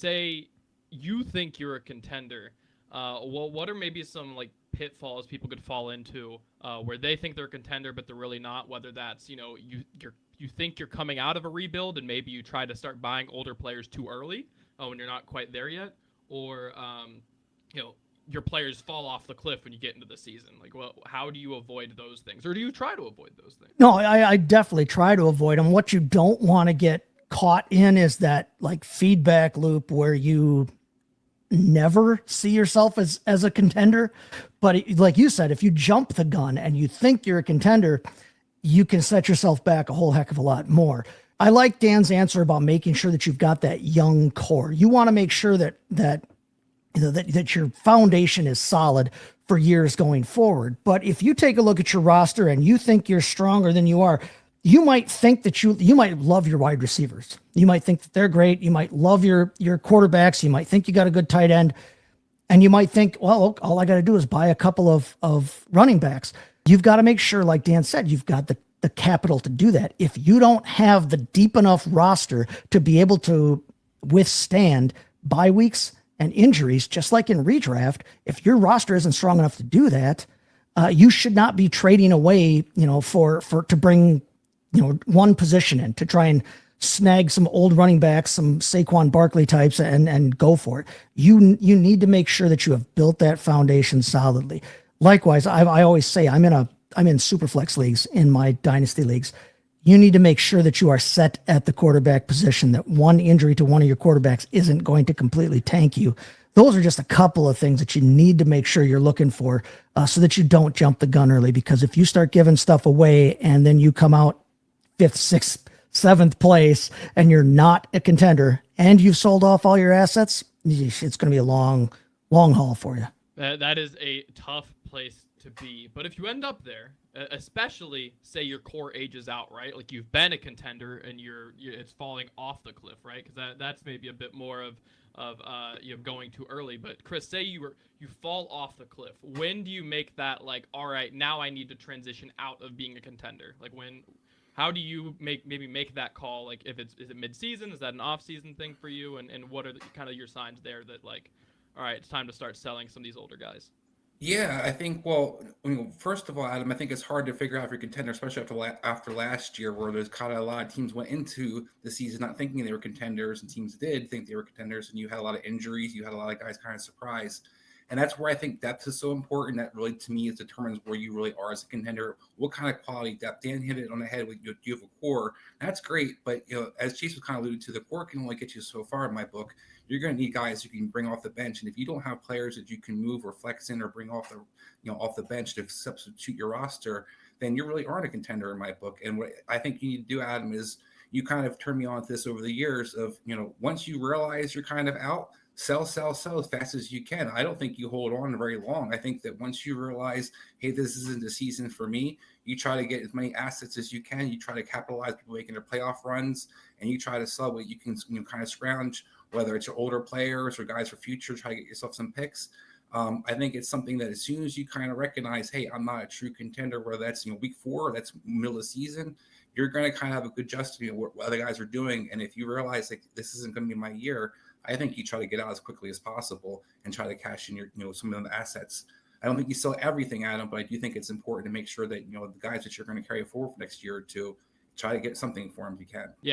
say you think you're a contender, well, what are maybe some like pitfalls people could fall into where they think they're a contender but they're really not? Whether that's you think you're coming out of a rebuild and maybe you try to start buying older players too early when you're not quite there yet, or you know your players fall off the cliff when you get into the season. Like, well, how do you avoid those things, or do you try to avoid those things? No, I definitely try to avoid them. What you don't want to get caught in is that like feedback loop where you never see yourself as a contender. But like you said, if you jump the gun and you think you're a contender, you can set yourself back a whole heck of a lot more. I like Dan's answer about making sure that you've got that young core. You want to make sure that your foundation is solid for years going forward. But if you take a look at your roster and you think you're stronger than you are, you might think that you might love your wide receivers. You might think that they're great. You might love your quarterbacks. You might think you got a good tight end. And you might think, well, all I got to do is buy a couple of running backs. You've got to make sure, like Dan said, you've got the capital to do that. If you don't have the deep enough roster to be able to withstand bye weeks and injuries, just like in redraft, if your roster isn't strong enough to do that, you should not be trading away, for to bring, one position in to try and snag some old running backs, some Saquon Barkley types, and go for it. You need to make sure that you have built that foundation solidly. Likewise, I always say I'm in super flex leagues, in my dynasty leagues. You need to make sure that you are set at the quarterback position, that one injury to one of your quarterbacks isn't going to completely tank you. Those are just a couple of things that you need to make sure you're looking for so that you don't jump the gun early. Because if you start giving stuff away and then you come out 5th, 6th, 7th place and you're not a contender and you've sold off all your assets, it's going to be a long haul for you. That is a tough place to be. But if you end up there, especially say your core ages out, right? Like you've been a contender and it's falling off the cliff, right? Because that's maybe a bit more of going too early. But Chris, say you fall off the cliff. When do you make that like, all right, now I need to transition out of being a contender? Like when? How do you make that call? Like if is it mid-season? Is that an off-season thing for you? And what are kind of your signs there that like, all right, it's time to start selling some of these older guys? Yeah, I think. Well, first of all, Adam, I think it's hard to figure out if you're a contender, especially after last year, where there's kind of a lot of teams went into the season not thinking they were contenders, and teams did think they were contenders, and you had a lot of injuries, you had a lot of guys kind of surprised, and that's where I think depth is so important. That really, to me, is determines where you really are as a contender. What kind of quality depth? Dan hit it on the head with you have a core. That's great, but as Chase was kind of alluded to, the core can only get you so far in my book. You're going to need guys who can bring off the bench. And if you don't have players that you can move or flex in or bring off the bench to substitute your roster, then you really aren't a contender in my book. And what I think you need to do, Adam, is you kind of turned me on to this over the years of, once you realize you're kind of out, sell as fast as you can. I don't think you hold on very long. I think that once you realize, hey, this isn't the season for me, you try to get as many assets as you can. You try to capitalize people making their playoff runs, and you try to sell what you can, kind of scrounge, whether it's your older players or guys for future, try to get yourself some picks. I think it's something that as soon as you kind of recognize, hey, I'm not a true contender, whether that's week 4 or that's middle of the season, you're going to kind of have a good adjustment what other guys are doing. And if you realize like this isn't going to be my year, I think you try to get out as quickly as possible and try to cash in your some of the assets. I don't think you sell everything, Adam, but I do think it's important to make sure that the guys that you're going to carry forward for next year or two, try to get something for them if you can. Yeah.